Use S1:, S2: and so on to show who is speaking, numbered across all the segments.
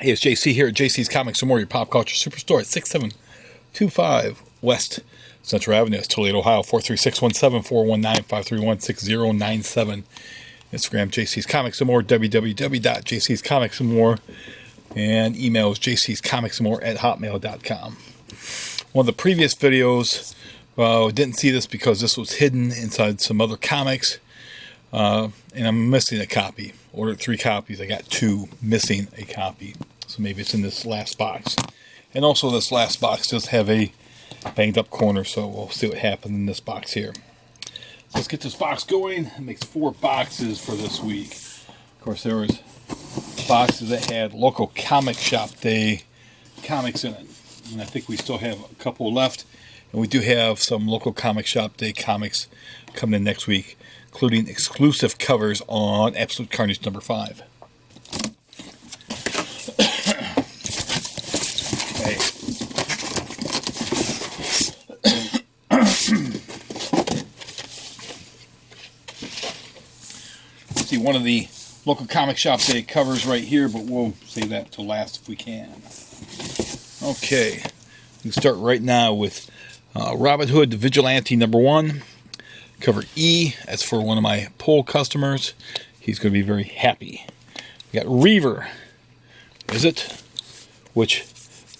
S1: Hey, it's JC here at JC's Comics and More, your pop culture superstore at 6725 West Central Avenue. It's Toledo, Ohio, 436-17-419-531-6097. Instagram, JC's Comics and More, www.jcscomicsandmore, and email is jcscomicsandmore@hotmail.com. One of the previous videos, didn't see this because this was hidden inside some other comics, and I'm missing a copy. Ordered 3 copies, I got 2, missing a copy. So maybe it's in this last box. And also this last box does have a banged up corner, so we'll see what happens in this box here. So let's get this box going. It makes 4 boxes for this week. Of course, there was boxes that had local comic shop day comics in it. And I think we still have a couple left. And we do have some local comic shop day comics coming in next week, including exclusive covers on Absolute Carnage number 5. Okay. See one of the local comic shop day covers right here, but we'll save that till last if we can. Okay, we can start right now with Robin Hood the Vigilante number 1. Cover E. That's for one of my poll customers. He's going to be very happy. We got Reaver. Is it? Which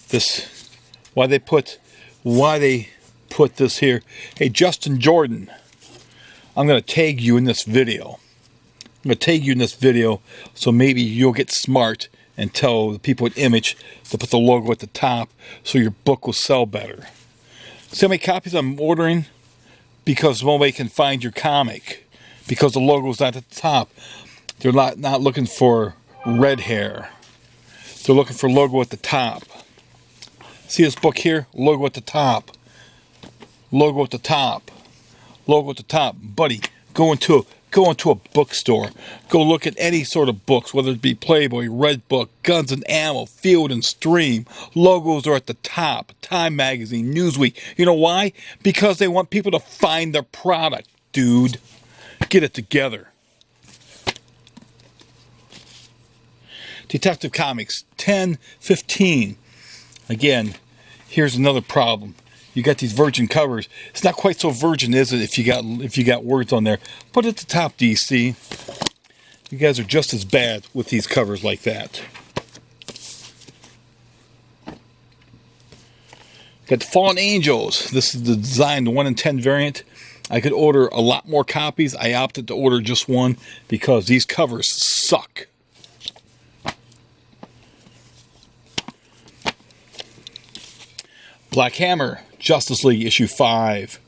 S1: this? Why they put this here? Hey, Justin Jordan. I'm going to tag you in this video. I'm going to tag you in this video so maybe you'll get smart and tell the people at Image to put the logo at the top so your book will sell better. See how many copies I'm ordering? Because nobody can find your comic. Because the logo's not at the top. They're not looking for red hair. They're looking for logo at the top. See this book here? Logo at the top. Logo at the top. Logo at the top. Buddy, go into a bookstore. Go look at any sort of books, whether it be Playboy, Red Book, Guns and Ammo, Field and Stream. Logos are at the top. Time Magazine, Newsweek. You know why? Because they want people to find their product, dude. Get it together. Detective Comics 10-15. Again, here's another problem. You got these virgin covers. It's not quite so virgin, is it? If you got words on there, put it at the top, DC. You guys are just as bad with these covers like that. Got the Fallen Angels. This is the design, the 1 in 10 variant. I could order a lot more copies. I opted to order just 1 because these covers suck. Black Hammer, Justice League issue 5.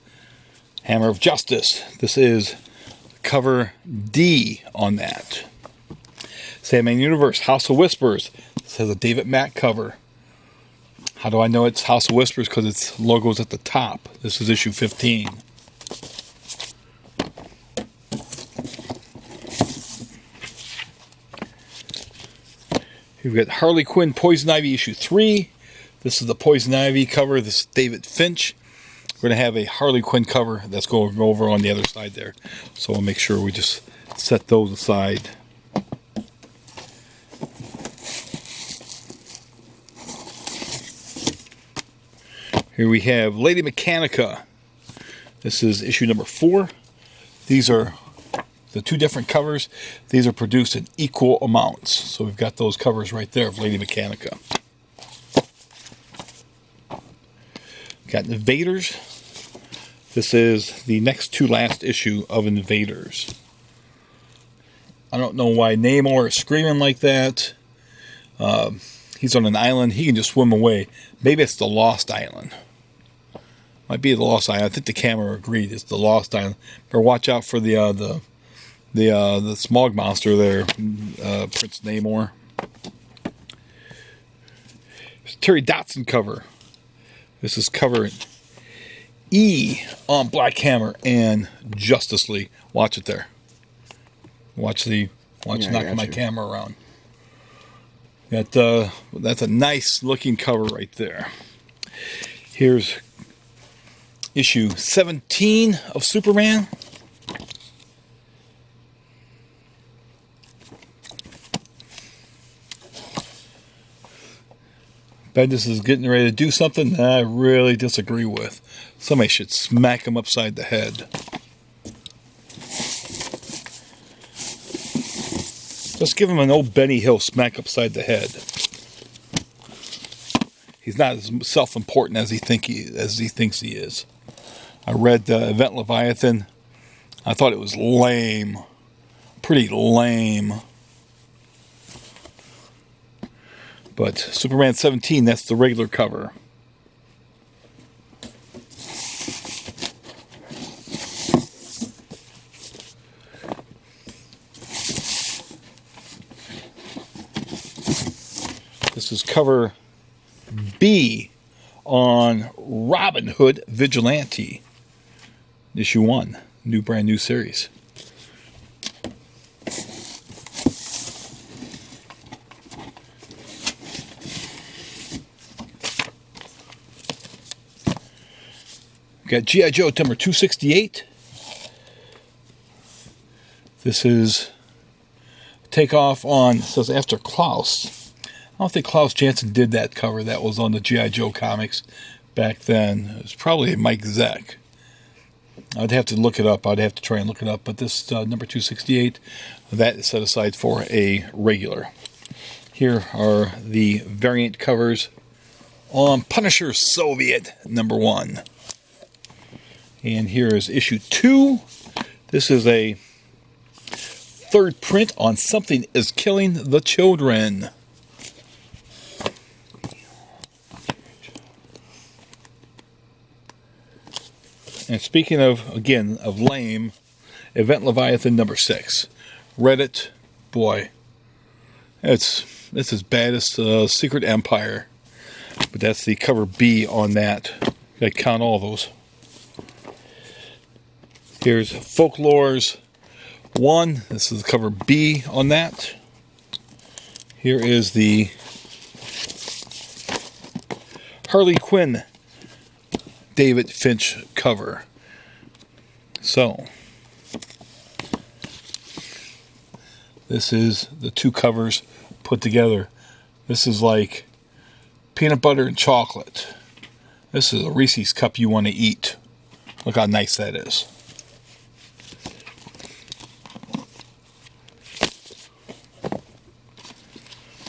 S1: Hammer of Justice. This is cover D on that. Sandman Universe, House of Whispers. This has a David Mack cover. How do I know it's House of Whispers? Because its logo's at the top. This is issue 15. We've got Harley Quinn Poison Ivy issue 3. This is the Poison Ivy cover. This is David Finch. We're going to have a Harley Quinn cover that's going to go over on the other side there. So we'll make sure we just set those aside. Here we have Lady Mechanica. This is issue number 4. These are the 2 different covers. These are produced in equal amounts. So we've got those covers right there of Lady Mechanica. Got Invaders. This is the next to last issue of Invaders. I don't know why Namor is screaming like that. He's on an island. He can just swim away. Maybe it's the Lost Island. Might be the Lost Island. I think the camera agreed it's the Lost Island. Better watch out for the smog monster there, Prince Namor. It's Terry Dotson cover. This is cover E on Black Hammer and Justice League. Watch it there. Watch knocking my camera around. That's a nice looking cover right there. Here's issue 17 of Superman. Bendis is getting ready to do something that I really disagree with. Somebody should smack him upside the head. Just give him an old Benny Hill smack upside the head. He's not as self-important as he thinks he is. I read Event Leviathan. I thought it was lame. Pretty lame. But Superman 17, that's the regular cover. This is cover B on Robin Hood Vigilante. Issue 1. Brand new series. Got G.I. Joe number 268. This is takeoff on, it says after Klaus. I don't think Klaus Janson did that cover. That was on the G.I. Joe comics back then. It was probably Mike Zeck. I'd have to look it up. I'd have to try and look it up. But this number 268, that is set aside for a regular. Here are the variant covers on Punisher Soviet number 1. And here is issue 2. This is a third print on Something is Killing the Children. And speaking of, again, of lame, Event Leviathan number 6. Read it. Boy, it's as bad as Secret Empire. But that's the cover B on that. Gotta count all those. Here's Folklore's 1. This is the cover B on that. Here is the Harley Quinn David Finch cover. So, this is the two covers put together. This is like peanut butter and chocolate. This is a Reese's cup you want to eat. Look how nice that is.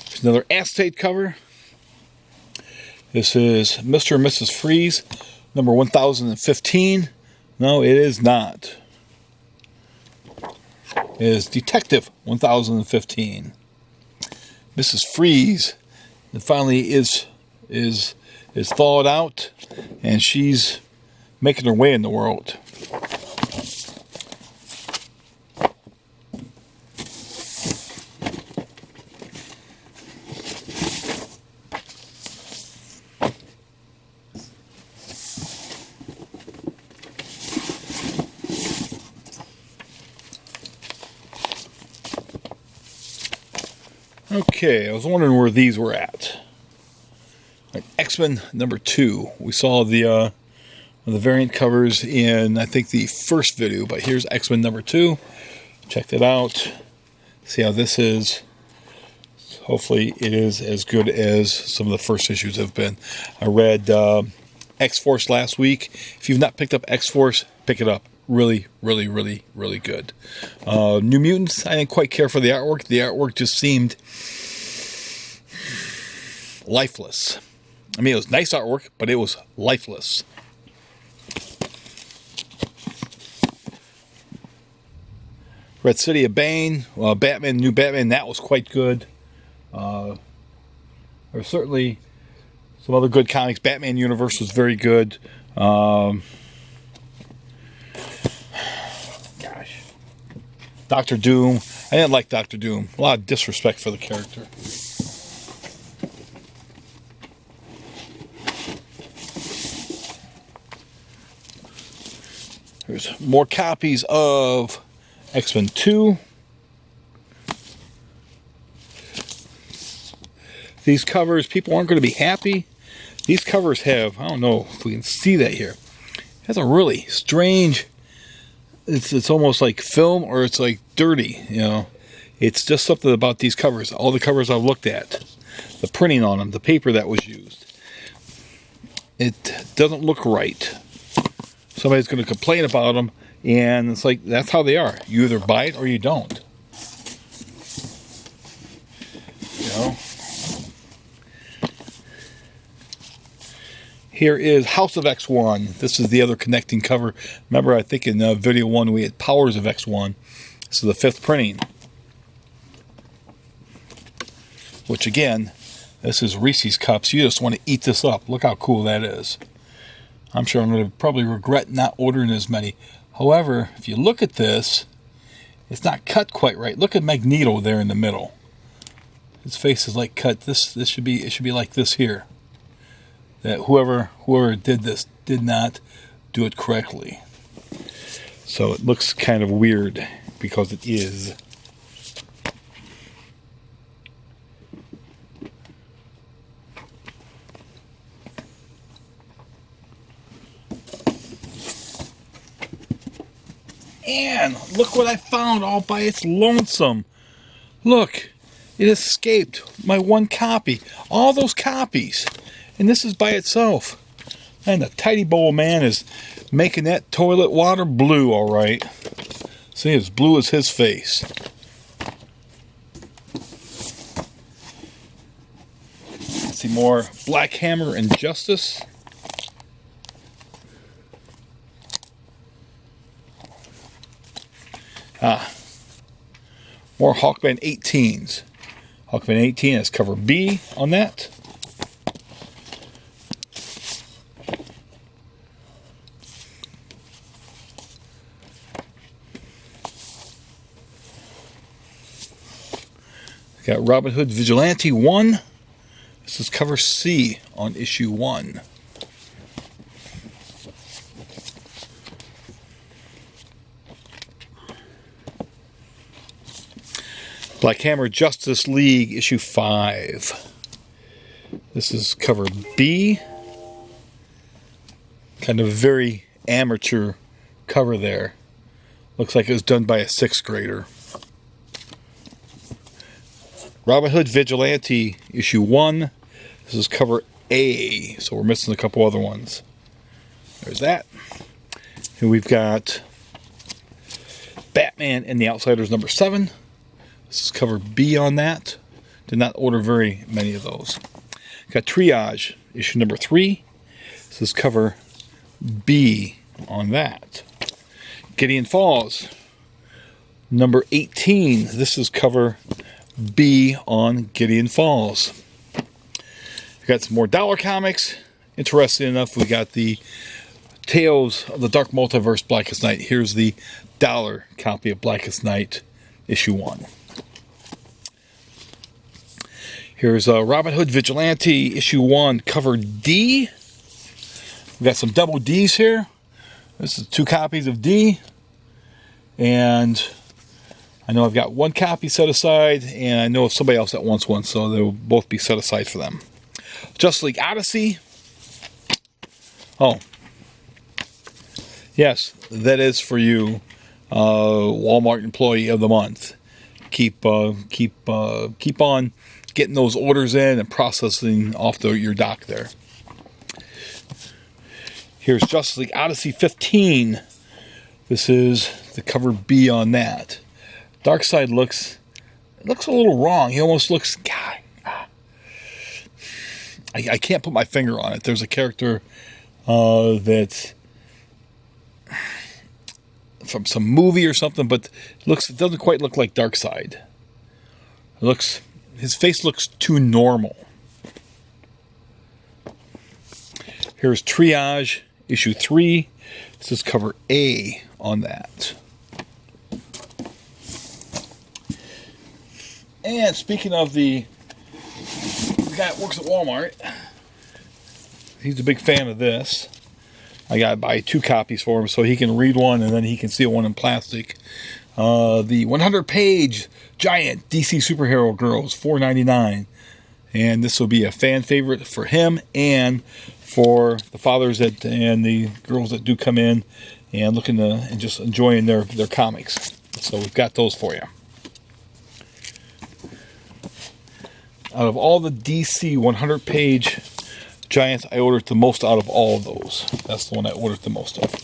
S1: Here's another acetate cover. This is Mr. and Mrs. Freeze, number 1015. No, it is not. It is Detective 1015. Mrs. Freeze, it finally is thawed out, and she's making her way in the world. Okay, I was wondering where these were at. Like X-Men number 2. We saw the variant covers in, I think, the first video, but here's X-Men number 2. Check that out. See how this is. Hopefully it is as good as some of the first issues have been. I read X-Force last week. If you've not picked up X-Force, pick it up. Really, really, really, really good. New Mutants, I didn't quite care for the artwork. The artwork just seemed lifeless. I mean, it was nice artwork, but it was lifeless. Red City of Bane, Batman, New Batman, that was quite good. There's certainly some other good comics. Batman Universe was very good. Dr. Doom. I didn't like Dr. Doom. A lot of disrespect for the character. There's more copies of X-Men 2. These covers, people aren't going to be happy. These covers have, I don't know if we can see that here. It has a really strange, it's almost like film, or it's like dirty, you know. It's just something about these covers. All the covers I've looked at, the printing on them, the paper that was used. It doesn't look right. Somebody's going to complain about them, and it's like, that's how they are. You either buy it or you don't. You know? Here is House of X1. This is the other connecting cover. Remember, I think in video 1 we had Powers of X1. This is the 5th printing. Which again, this is Reese's Cups. You just want to eat this up. Look how cool that is. I'm sure I'm going to probably regret not ordering as many. However, if you look at this, it's not cut quite right. Look at Magneto there in the middle. His face is like cut. It should be like this here. That whoever did this did not do it correctly. So it looks kind of weird because it is. And look what I found all by its lonesome. Look, it escaped my one copy. All those copies. And this is by itself. And the Tidy Bowl man is making that toilet water blue, all right. See, as blue as his face. Let's see more Black Hammer and Justice. More Hawkman 18s. Hawkman 18 has cover B on that. Got Robin Hood Vigilante 1. This is cover C on issue 1. Black Hammer Justice League issue 5. This is cover B. Kind of very amateur cover there. Looks like it was done by a 6th grader. Robin Hood Vigilante issue 1. This is cover A. So we're missing a couple other ones. There's that. And we've got Batman and the Outsiders number 7. This is cover B on that. Did not order very many of those. Got Triage issue number 3. This is cover B on that. Gideon Falls number 18. This is cover B on Gideon Falls. We got some more dollar comics. Interesting enough, we got the Tales of the Dark Multiverse Blackest Night. Here's the dollar copy of Blackest Night issue 1. Here's Robin Hood Vigilante issue 1 cover D. We got some double D's here. This is 2 copies of D. And I know I've got 1 copy set aside, and I know of somebody else that wants one, so they will both be set aside for them. Justice League Odyssey. Oh. Yes, that is for you, Walmart Employee of the Month. Keep on getting those orders in and processing off your dock there. Here's Justice League Odyssey 15. This is the cover B on that. Darkseid looks a little wrong. He almost looks, God, I can't put my finger on it. There's a character that's from some movie or something, but it doesn't quite look like Darkseid. His face looks too normal. Here's Triage issue 3. This is cover A on that. And speaking of the guy that works at Walmart, he's a big fan of this. I got to buy 2 copies for him so he can read one and then he can seal one in plastic. The 100-page giant DC Superhero Girls, $4.99. And this will be a fan favorite for him and for the fathers and the girls that do come in and looking to and just enjoying their comics. So we've got those for you. Out of all the DC 100-page giants, I ordered the most out of all of those. That's the one I ordered the most of.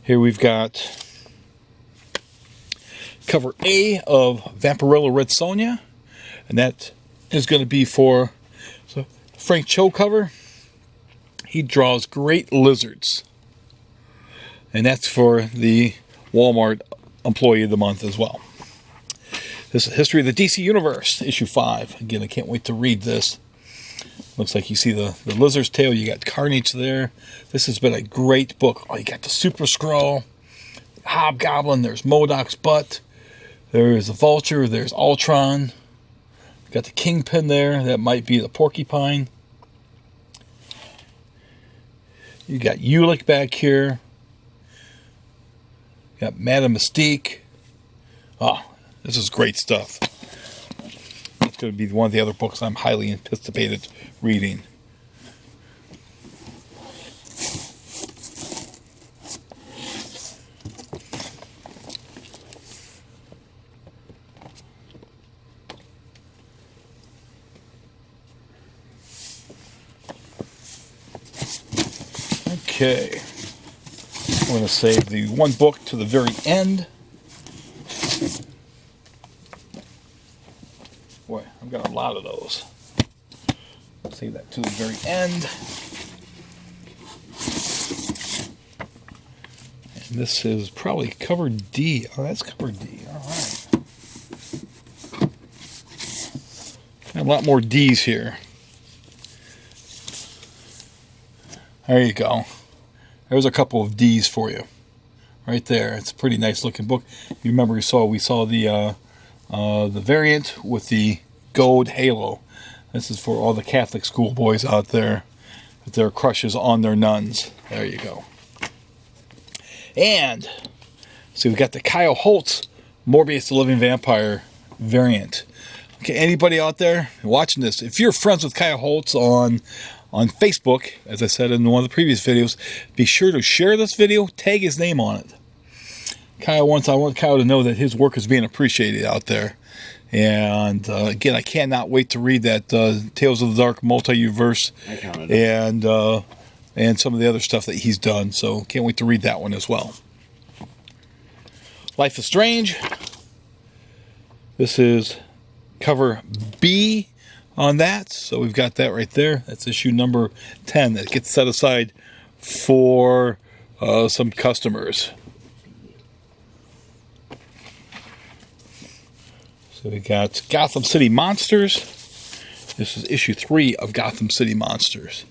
S1: Here we've got cover A of Vampirella Red Sonja, and that is going to be for Frank Cho cover. He draws great lizards, and that's for the Walmart Employee of the Month as well. This is History of the DC Universe, issue 5. Again, I can't wait to read this. Looks like you see the lizard's tail. You got Carnage there. This has been a great book. Oh, you got the Super Skrull, Hobgoblin. There's MODOK's butt. There's the Vulture. There's Ultron. Got the Kingpin there. That might be the Porcupine. You got Ulick back here. You got Madame Mystique. Oh, this is great stuff. It's going to be one of the other books I'm highly anticipated reading. Okay, I'm going to save the one book to the very end. Boy, I've got a lot of those. Save that to the very end. And this is probably cover D. Oh, that's cover D. All right. Got a lot more D's here. There you go. There's a couple of D's for you, right there. It's a pretty nice looking book. You remember we saw the variant with the gold halo. This is for all the Catholic schoolboys out there with their crushes on their nuns. There you go. And so we've got the Kyle Hotz Morbius the Living Vampire variant. Okay, anybody out there watching this, if you're friends with Kyle Hotz on Facebook, as I said in one of the previous videos, be sure to share this video, tag his name on it. I want Kyle to know that his work is being appreciated out there. And again, I cannot wait to read that Tales of the Dark Multiverse and some of the other stuff that he's done. So can't wait to read that one as well. Life is Strange. This is cover B on that. So we've got that right there. That's issue number 10 that gets set aside for some customers. So we got Gotham City Monsters. This is issue 3 of Gotham City Monsters.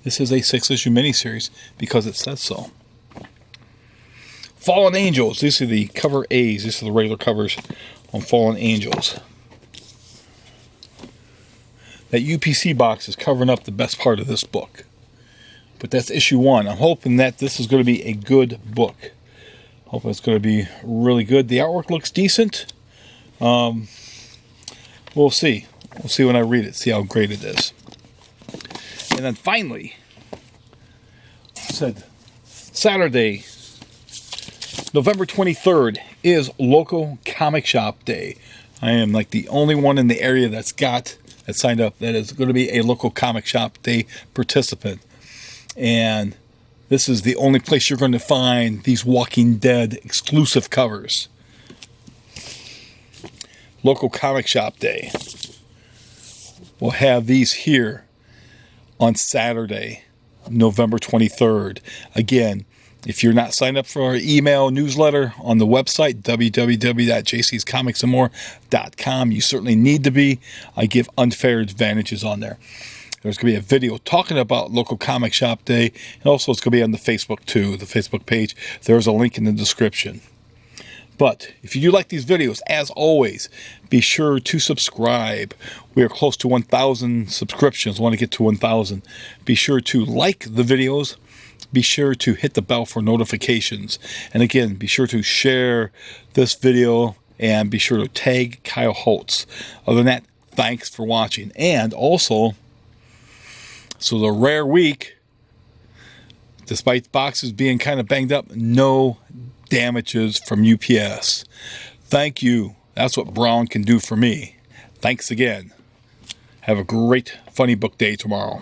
S1: This is a 6-issue miniseries because it says so. Fallen Angels. These are the cover A's. These are the regular covers on Fallen Angels. That UPC box is covering up the best part of this book. But that's issue 1. I'm hoping that this is going to be a good book. Hoping it's going to be really good. The artwork looks decent. We'll see. We'll see when I read it, see how great it is. And then finally, said Saturday, November 23rd is local comic shop day. I am like the only one in the area that signed up that is going to be a local comic shop day participant. And this is the only place you're going to find these Walking Dead exclusive covers. Local comic shop day. We'll have these here on Saturday, November 23rd. Again, if you're not signed up for our email newsletter on the website, www.jcscomicsandmore.com, you certainly need to be. I give unfair advantages on there. There's going to be a video talking about local comic shop day, and also it's going to be on the Facebook too, the Facebook page. There's a link in the description. But if you do like these videos, as always, be sure to subscribe. We are close to 1,000 subscriptions. I want to get to 1,000. Be sure to like the videos. Be sure to hit the bell for notifications. And again, be sure to share this video and be sure to tag Kyle Hotz. Other than that, thanks for watching. And also, so the rare week, despite boxes being kind of banged up, no damages from UPS. Thank you. That's what Brown can do for me. Thanks again. Have a great funny book day tomorrow.